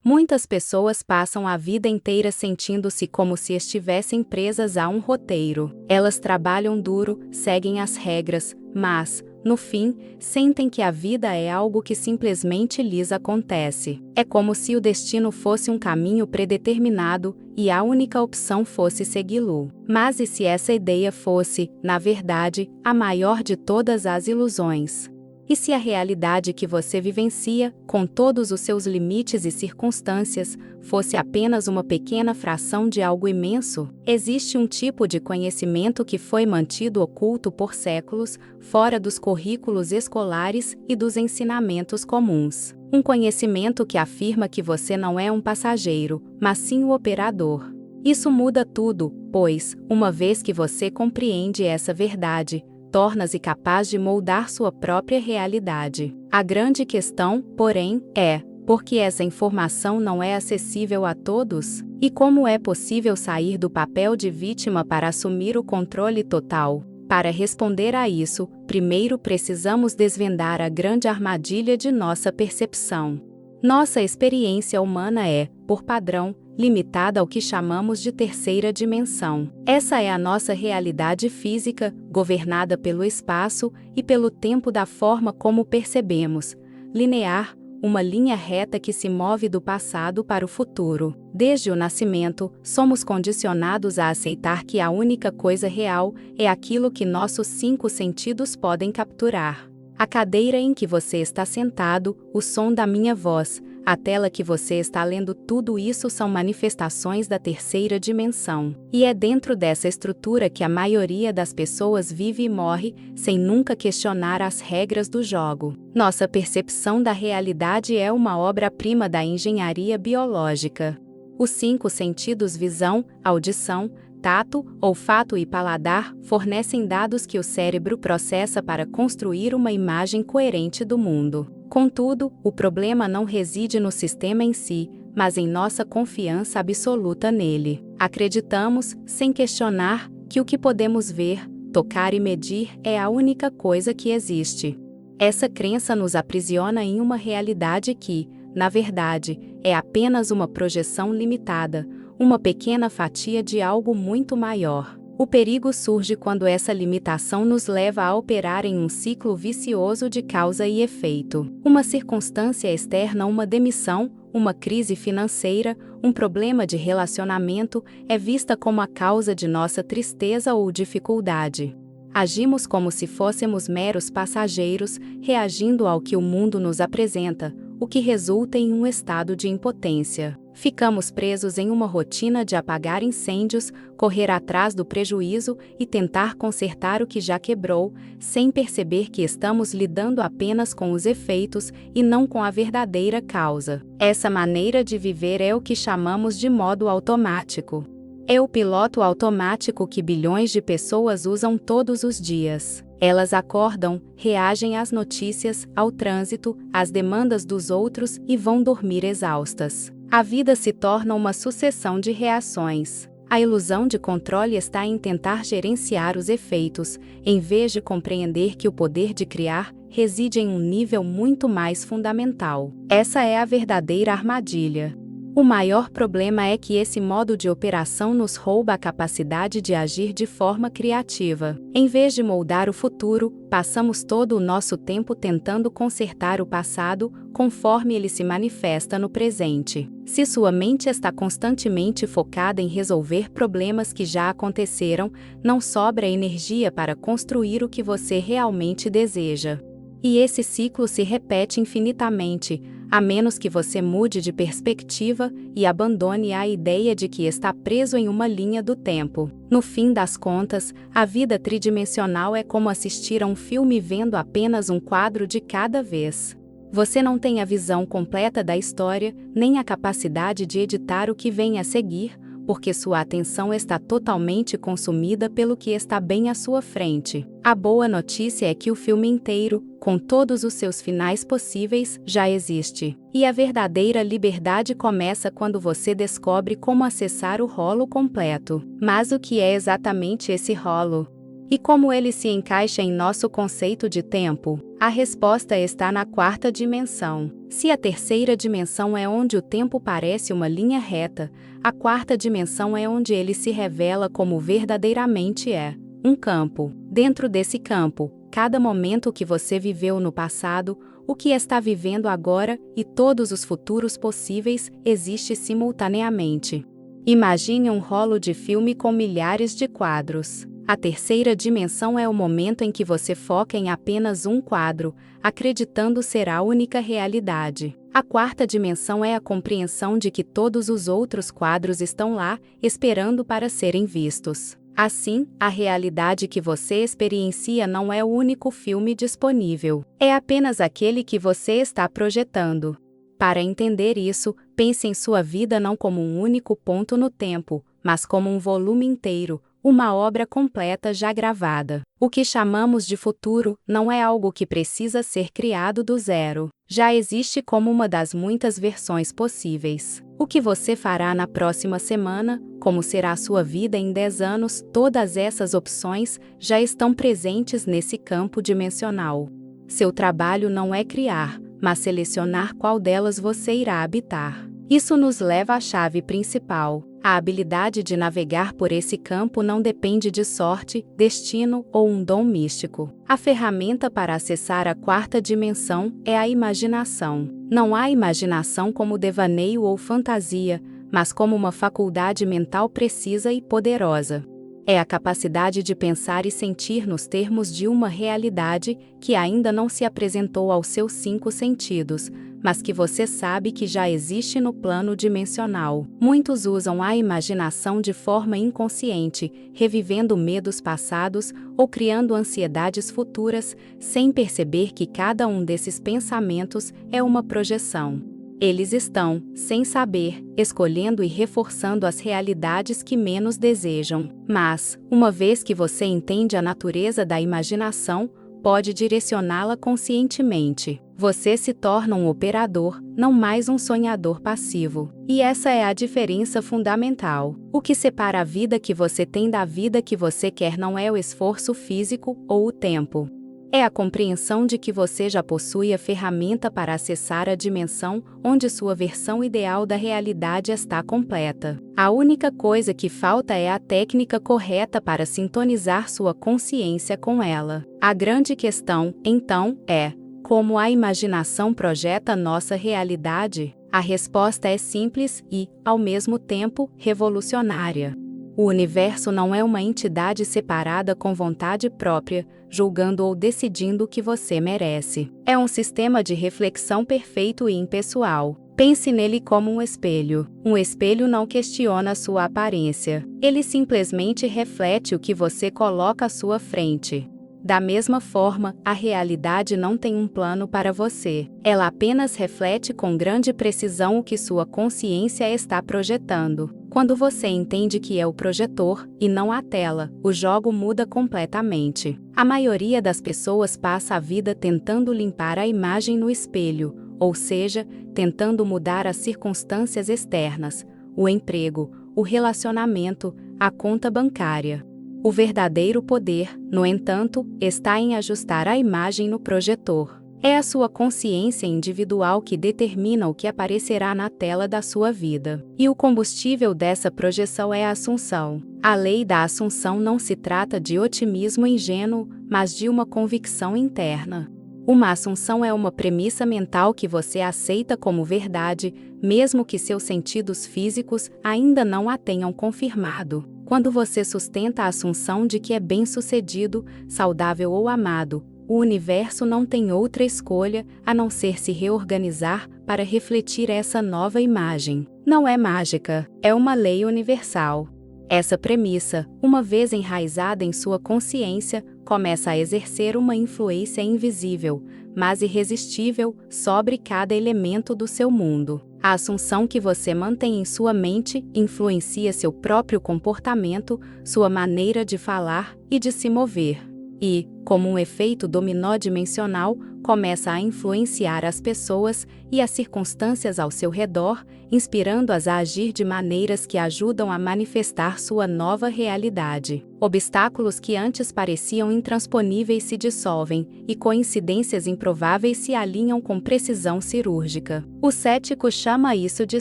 Muitas pessoas passam a vida inteira sentindo-se como se estivessem presas a um roteiro. Elas trabalham duro, seguem as regras, mas, no fim, sentem que a vida é algo que simplesmente lhes acontece. É como se o destino fosse um caminho predeterminado e a única opção fosse segui-lo. Mas e se essa ideia fosse, na verdade, a maior de todas as ilusões? E se a realidade que você vivencia, com todos os seus limites e circunstâncias, fosse apenas uma pequena fração de algo imenso? Existe um tipo de conhecimento que foi mantido oculto por séculos, fora dos currículos escolares e dos ensinamentos comuns. Um conhecimento que afirma que você não é um passageiro, mas sim o operador. Isso muda tudo, pois, uma vez que você compreende essa verdade, torna-se capaz de moldar sua própria realidade. A grande questão, porém, é: por que essa informação não é acessível a todos? E como é possível sair do papel de vítima para assumir o controle total? Para responder a isso, primeiro precisamos desvendar a grande armadilha de nossa percepção. Nossa experiência humana é, por padrão, limitada ao que chamamos de terceira dimensão. Essa é a nossa realidade física, governada pelo espaço e pelo tempo da forma como percebemos, linear, uma linha reta que se move do passado para o futuro. Desde o nascimento, somos condicionados a aceitar que a única coisa real é aquilo que nossos 5 sentidos podem capturar. A cadeira em que você está sentado, o som da minha voz, a tela que você está lendo, tudo isso são manifestações da terceira dimensão. E é dentro dessa estrutura que a maioria das pessoas vive e morre, sem nunca questionar as regras do jogo. Nossa percepção da realidade é uma obra-prima da engenharia biológica. Os 5 sentidos visão, audição, tato, olfato e paladar fornecem dados que o cérebro processa para construir uma imagem coerente do mundo. Contudo, o problema não reside no sistema em si, mas em nossa confiança absoluta nele. Acreditamos, sem questionar, que o que podemos ver, tocar e medir é a única coisa que existe. Essa crença nos aprisiona em uma realidade que, na verdade, é apenas uma projeção limitada, uma pequena fatia de algo muito maior. O perigo surge quando essa limitação nos leva a operar em um ciclo vicioso de causa e efeito. Uma circunstância externa, uma demissão, uma crise financeira, um problema de relacionamento, é vista como a causa de nossa tristeza ou dificuldade. Agimos como se fôssemos meros passageiros, reagindo ao que o mundo nos apresenta, o que resulta em um estado de impotência. Ficamos presos em uma rotina de apagar incêndios, correr atrás do prejuízo e tentar consertar o que já quebrou, sem perceber que estamos lidando apenas com os efeitos e não com a verdadeira causa. Essa maneira de viver é o que chamamos de modo automático. É o piloto automático que bilhões de pessoas usam todos os dias. Elas acordam, reagem às notícias, ao trânsito, às demandas dos outros e vão dormir exaustas. A vida se torna uma sucessão de reações. A ilusão de controle está em tentar gerenciar os efeitos, em vez de compreender que o poder de criar reside em um nível muito mais fundamental. Essa é a verdadeira armadilha. O maior problema é que esse modo de operação nos rouba a capacidade de agir de forma criativa. Em vez de moldar o futuro, passamos todo o nosso tempo tentando consertar o passado, conforme ele se manifesta no presente. Se sua mente está constantemente focada em resolver problemas que já aconteceram, não sobra energia para construir o que você realmente deseja. E esse ciclo se repete infinitamente, a menos que você mude de perspectiva e abandone a ideia de que está preso em uma linha do tempo. No fim das contas, a vida tridimensional é como assistir a um filme vendo apenas um quadro de cada vez. Você não tem a visão completa da história, nem a capacidade de editar o que vem a seguir, porque sua atenção está totalmente consumida pelo que está bem à sua frente. A boa notícia é que o filme inteiro, com todos os seus finais possíveis, já existe. E a verdadeira liberdade começa quando você descobre como acessar o rolo completo. Mas o que é exatamente esse rolo? E como ele se encaixa em nosso conceito de tempo? A resposta está na quarta dimensão. Se a terceira dimensão é onde o tempo parece uma linha reta, a quarta dimensão é onde ele se revela como verdadeiramente é: um campo. Dentro desse campo, cada momento que você viveu no passado, o que está vivendo agora e todos os futuros possíveis existe simultaneamente. Imagine um rolo de filme com milhares de quadros. A terceira dimensão é o momento em que você foca em apenas um quadro, acreditando ser a única realidade. A quarta dimensão é a compreensão de que todos os outros quadros estão lá, esperando para serem vistos. Assim, a realidade que você experiencia não é o único filme disponível. É apenas aquele que você está projetando. Para entender isso, pense em sua vida não como um único ponto no tempo, mas como um volume inteiro, uma obra completa já gravada. O que chamamos de futuro não é algo que precisa ser criado do zero. Já existe como uma das muitas versões possíveis. O que você fará na próxima semana, como será a sua vida em 10 anos, todas essas opções já estão presentes nesse campo dimensional. Seu trabalho não é criar, mas selecionar qual delas você irá habitar. Isso nos leva à chave principal. A habilidade de navegar por esse campo não depende de sorte, destino ou um dom místico. A ferramenta para acessar a quarta dimensão é a imaginação. Não há imaginação como devaneio ou fantasia, mas como uma faculdade mental precisa e poderosa. É a capacidade de pensar e sentir nos termos de uma realidade que ainda não se apresentou aos seus 5 sentidos, mas que você sabe que já existe no plano dimensional. Muitos usam a imaginação de forma inconsciente, revivendo medos passados ou criando ansiedades futuras, sem perceber que cada um desses pensamentos é uma projeção. Eles estão, sem saber, escolhendo e reforçando as realidades que menos desejam. Mas, uma vez que você entende a natureza da imaginação, pode direcioná-la conscientemente. Você se torna um operador, não mais um sonhador passivo. E essa é a diferença fundamental. O que separa a vida que você tem da vida que você quer não é o esforço físico ou o tempo. É a compreensão de que você já possui a ferramenta para acessar a dimensão onde sua versão ideal da realidade está completa. A única coisa que falta é a técnica correta para sintonizar sua consciência com ela. A grande questão, então, é: como a imaginação projeta nossa realidade? A resposta é simples e, ao mesmo tempo, revolucionária. O universo não é uma entidade separada com vontade própria, julgando ou decidindo o que você merece. É um sistema de reflexão perfeito e impessoal. Pense nele como um espelho. Um espelho não questiona sua aparência. Ele simplesmente reflete o que você coloca à sua frente. Da mesma forma, a realidade não tem um plano para você. Ela apenas reflete com grande precisão o que sua consciência está projetando. Quando você entende que é o projetor, e não a tela, o jogo muda completamente. A maioria das pessoas passa a vida tentando limpar a imagem no espelho, ou seja, tentando mudar as circunstâncias externas, o emprego, o relacionamento, a conta bancária. O verdadeiro poder, no entanto, está em ajustar a imagem no projetor. É a sua consciência individual que determina o que aparecerá na tela da sua vida. E o combustível dessa projeção é a assunção. A lei da assunção não se trata de otimismo ingênuo, mas de uma convicção interna. Uma assunção é uma premissa mental que você aceita como verdade, mesmo que seus sentidos físicos ainda não a tenham confirmado. Quando você sustenta a assunção de que é bem-sucedido, saudável ou amado, o universo não tem outra escolha a não ser se reorganizar para refletir essa nova imagem. Não é mágica, é uma lei universal. Essa premissa, uma vez enraizada em sua consciência, começa a exercer uma influência invisível, mas irresistível, sobre cada elemento do seu mundo. A assunção que você mantém em sua mente influencia seu próprio comportamento, sua maneira de falar e de se mover. e, como um efeito dominó dimensional, começa a influenciar as pessoas e as circunstâncias ao seu redor, inspirando-as a agir de maneiras que ajudam a manifestar sua nova realidade. Obstáculos que antes pareciam intransponíveis se dissolvem, e coincidências improváveis se alinham com precisão cirúrgica. O cético chama isso de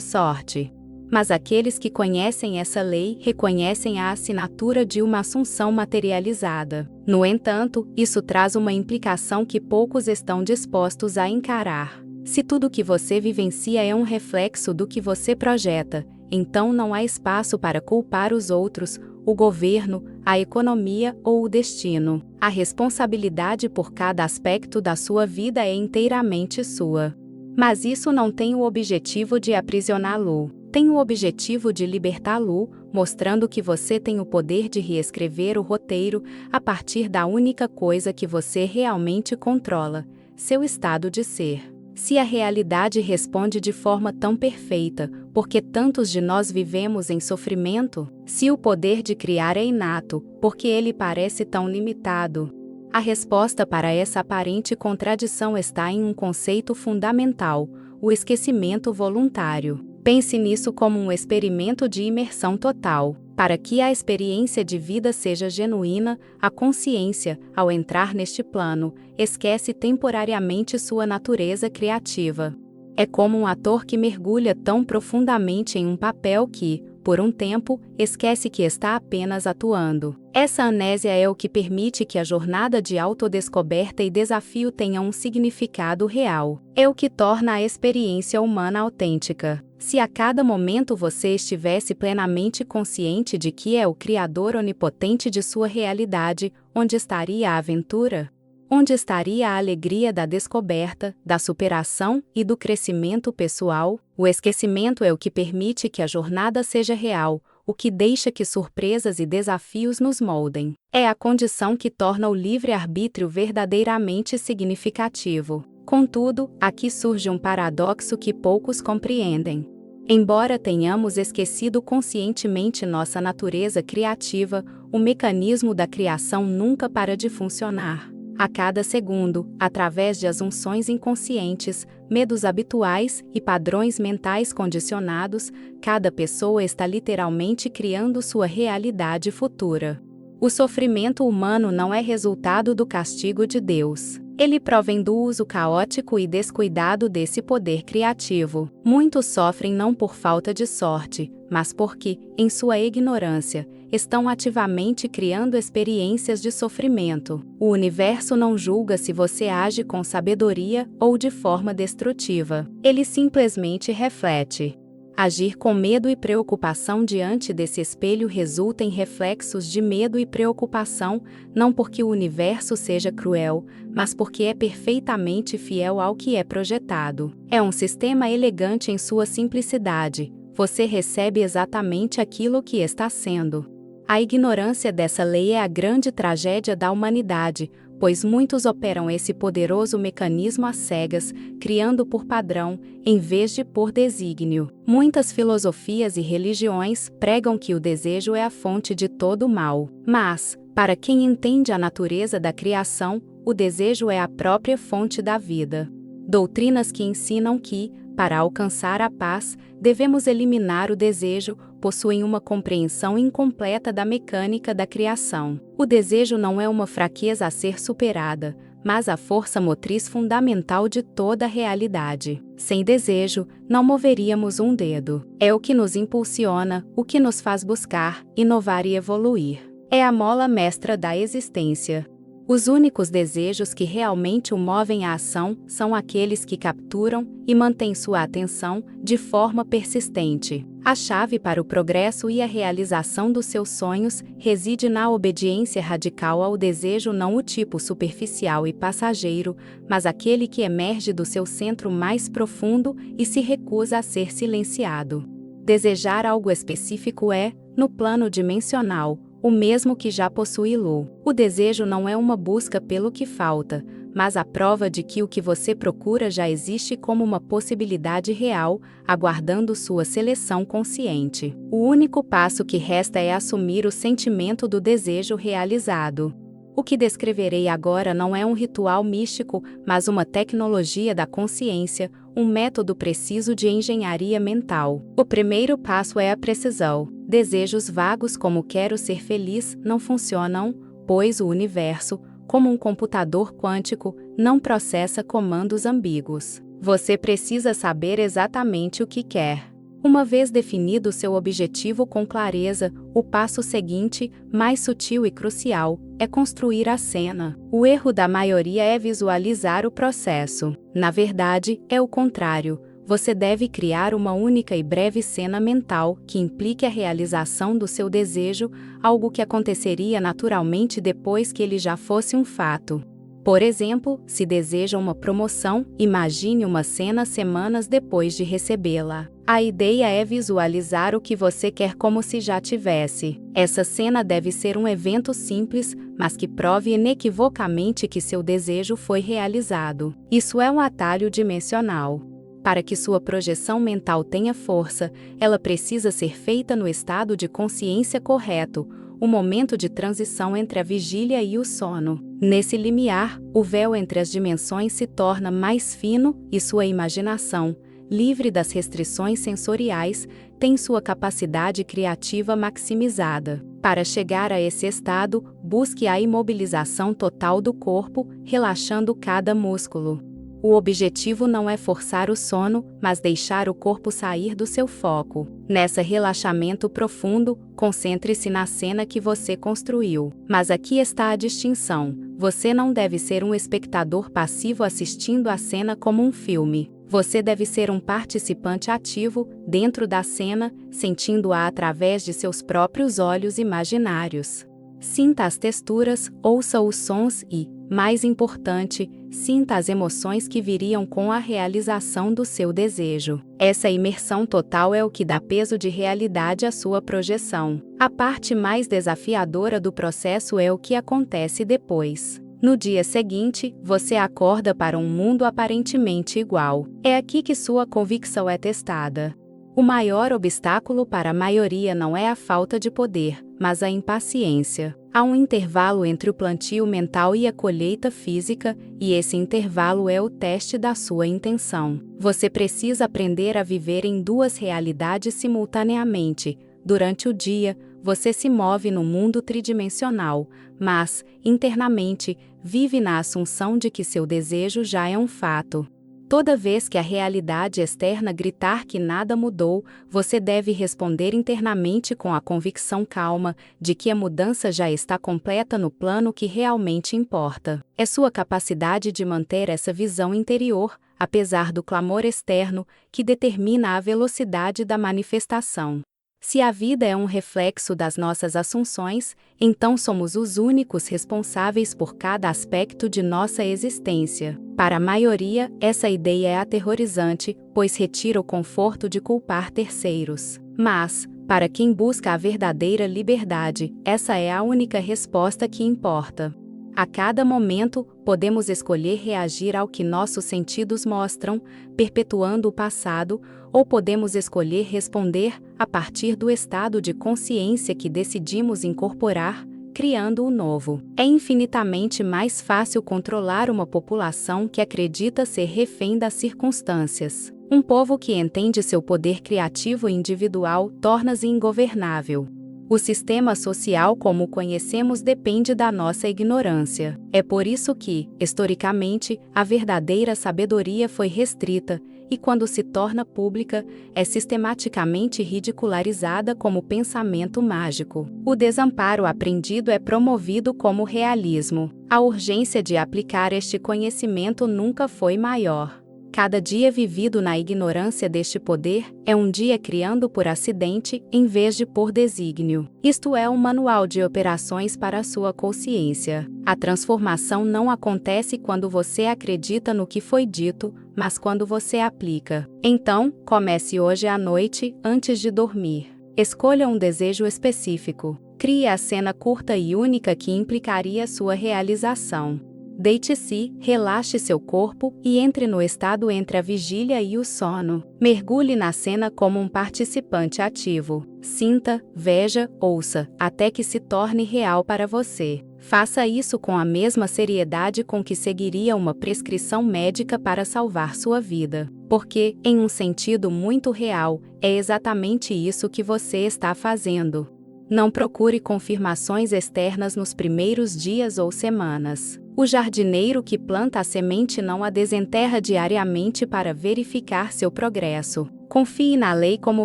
sorte. Mas aqueles que conhecem essa lei reconhecem a assinatura de uma assunção materializada. No entanto, isso traz uma implicação que poucos estão dispostos a encarar. Se tudo que você vivencia é um reflexo do que você projeta, então não há espaço para culpar os outros, o governo, a economia ou o destino. A responsabilidade por cada aspecto da sua vida é inteiramente sua. Mas isso não tem o objetivo de aprisioná-lo. Tem o objetivo de libertá-lo, mostrando que você tem o poder de reescrever o roteiro a partir da única coisa que você realmente controla: seu estado de ser. Se a realidade responde de forma tão perfeita, por que tantos de nós vivemos em sofrimento? Se o poder de criar é inato, por que ele parece tão limitado? A resposta para essa aparente contradição está em um conceito fundamental: o esquecimento voluntário. Pense nisso como um experimento de imersão total. Para que a experiência de vida seja genuína, a consciência, ao entrar neste plano, esquece temporariamente sua natureza criativa. É como um ator que mergulha tão profundamente em um papel que, por um tempo, esquece que está apenas atuando. Essa amnésia é o que permite que a jornada de autodescoberta e desafio tenha um significado real. É o que torna a experiência humana autêntica. Se a cada momento você estivesse plenamente consciente de que é o Criador onipotente de sua realidade, onde estaria a aventura? Onde estaria a alegria da descoberta, da superação e do crescimento pessoal? O esquecimento é o que permite que a jornada seja real, o que deixa que surpresas e desafios nos moldem. É a condição que torna o livre-arbítrio verdadeiramente significativo. Contudo, aqui surge um paradoxo que poucos compreendem. Embora tenhamos esquecido conscientemente nossa natureza criativa, o mecanismo da criação nunca para de funcionar. A cada segundo, através de assunções inconscientes, medos habituais e padrões mentais condicionados, cada pessoa está literalmente criando sua realidade futura. O sofrimento humano não é resultado do castigo de Deus. Ele provém do uso caótico e descuidado desse poder criativo. Muitos sofrem não por falta de sorte, mas porque, em sua ignorância, estão ativamente criando experiências de sofrimento. O universo não julga se você age com sabedoria ou de forma destrutiva. Ele simplesmente reflete. Agir com medo e preocupação diante desse espelho resulta em reflexos de medo e preocupação, não porque o universo seja cruel, mas porque é perfeitamente fiel ao que é projetado. É um sistema elegante em sua simplicidade. Você recebe exatamente aquilo que está sendo. A ignorância dessa lei é a grande tragédia da humanidade, pois muitos operam esse poderoso mecanismo às cegas, criando por padrão, em vez de por desígnio. Muitas filosofias e religiões pregam que o desejo é a fonte de todo o mal. Mas, para quem entende a natureza da criação, o desejo é a própria fonte da vida. Doutrinas que ensinam que, para alcançar a paz, devemos eliminar o desejo, possuem uma compreensão incompleta da mecânica da criação. O desejo não é uma fraqueza a ser superada, mas a força motriz fundamental de toda a realidade. Sem desejo, não moveríamos um dedo. É o que nos impulsiona, o que nos faz buscar, inovar e evoluir. É a mola mestra da existência. Os únicos desejos que realmente o movem à ação são aqueles que capturam e mantêm sua atenção de forma persistente. A chave para o progresso e a realização dos seus sonhos reside na obediência radical ao desejo, não o tipo superficial e passageiro, mas aquele que emerge do seu centro mais profundo e se recusa a ser silenciado. Desejar algo específico é, no plano dimensional, o mesmo que já possui-lo. O desejo não é uma busca pelo que falta, mas a prova de que o que você procura já existe como uma possibilidade real, aguardando sua seleção consciente. O único passo que resta é assumir o sentimento do desejo realizado. O que descreverei agora não é um ritual místico, mas uma tecnologia da consciência, um método preciso de engenharia mental. O primeiro passo é a precisão. Desejos vagos como quero ser feliz não funcionam, pois o universo, como um computador quântico, não processa comandos ambíguos. Você precisa saber exatamente o que quer. Uma vez definido seu objetivo com clareza, o passo seguinte, mais sutil e crucial, é construir a cena. O erro da maioria é visualizar o processo. Na verdade, é o contrário. Você deve criar uma única e breve cena mental que implique a realização do seu desejo, algo que aconteceria naturalmente depois que ele já fosse um fato. Por exemplo, se deseja uma promoção, imagine uma cena semanas depois de recebê-la. A ideia é visualizar o que você quer como se já tivesse. Essa cena deve ser um evento simples, mas que prove inequivocamente que seu desejo foi realizado. Isso é um atalho dimensional. Para que sua projeção mental tenha força, ela precisa ser feita no estado de consciência correto, o momento de transição entre a vigília e o sono. Nesse limiar, o véu entre as dimensões se torna mais fino e sua imaginação, livre das restrições sensoriais, tem sua capacidade criativa maximizada. Para chegar a esse estado, busque a imobilização total do corpo, relaxando cada músculo. O objetivo não é forçar o sono, mas deixar o corpo sair do seu foco. Nesse relaxamento profundo, concentre-se na cena que você construiu. Mas aqui está a distinção. Você não deve ser um espectador passivo assistindo a cena como um filme. Você deve ser um participante ativo, dentro da cena, sentindo-a através de seus próprios olhos imaginários. Sinta as texturas, ouça os sons e, mais importante, sinta as emoções que viriam com a realização do seu desejo. Essa imersão total é o que dá peso de realidade à sua projeção. A parte mais desafiadora do processo é o que acontece depois. No dia seguinte, você acorda para um mundo aparentemente igual. É aqui que sua convicção é testada. O maior obstáculo para a maioria não é a falta de poder, mas a impaciência. Há um intervalo entre o plantio mental e a colheita física, e esse intervalo é o teste da sua intenção. Você precisa aprender a viver em duas realidades simultaneamente. Durante o dia, você se move no mundo tridimensional, mas, internamente, vive na assunção de que seu desejo já é um fato. Toda vez que a realidade externa gritar que nada mudou, você deve responder internamente com a convicção calma de que a mudança já está completa no plano que realmente importa. É sua capacidade de manter essa visão interior, apesar do clamor externo, que determina a velocidade da manifestação. Se a vida é um reflexo das nossas assunções, então somos os únicos responsáveis por cada aspecto de nossa existência. Para a maioria, essa ideia é aterrorizante, pois retira o conforto de culpar terceiros. Mas, para quem busca a verdadeira liberdade, essa é a única resposta que importa. A cada momento, podemos escolher reagir ao que nossos sentidos mostram, perpetuando o passado, ou podemos escolher responder a partir do estado de consciência que decidimos incorporar, criando o novo. É infinitamente mais fácil controlar uma população que acredita ser refém das circunstâncias. Um povo que entende seu poder criativo e individual torna-se ingovernável. O sistema social como o conhecemos depende da nossa ignorância. É por isso que, historicamente, a verdadeira sabedoria foi restrita, e quando se torna pública, é sistematicamente ridicularizada como pensamento mágico. O desamparo aprendido é promovido como realismo. A urgência de aplicar este conhecimento nunca foi maior. Cada dia vivido na ignorância deste poder é um dia criando por acidente em vez de por desígnio. Isto é um manual de operações para a sua consciência. A transformação não acontece quando você acredita no que foi dito, mas quando você aplica. Então, comece hoje à noite, antes de dormir. Escolha um desejo específico. Crie a cena curta e única que implicaria sua realização. Deite-se, relaxe seu corpo e entre no estado entre a vigília e o sono. Mergulhe na cena como um participante ativo. Sinta, veja, ouça, até que se torne real para você. Faça isso com a mesma seriedade com que seguiria uma prescrição médica para salvar sua vida. Porque, em um sentido muito real, é exatamente isso que você está fazendo. Não procure confirmações externas nos primeiros dias ou semanas. O jardineiro que planta a semente não a desenterra diariamente para verificar seu progresso. Confie na lei como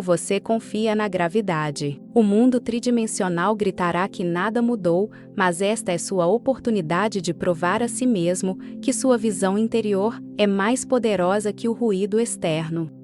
você confia na gravidade. O mundo tridimensional gritará que nada mudou, mas esta é sua oportunidade de provar a si mesmo que sua visão interior é mais poderosa que o ruído externo.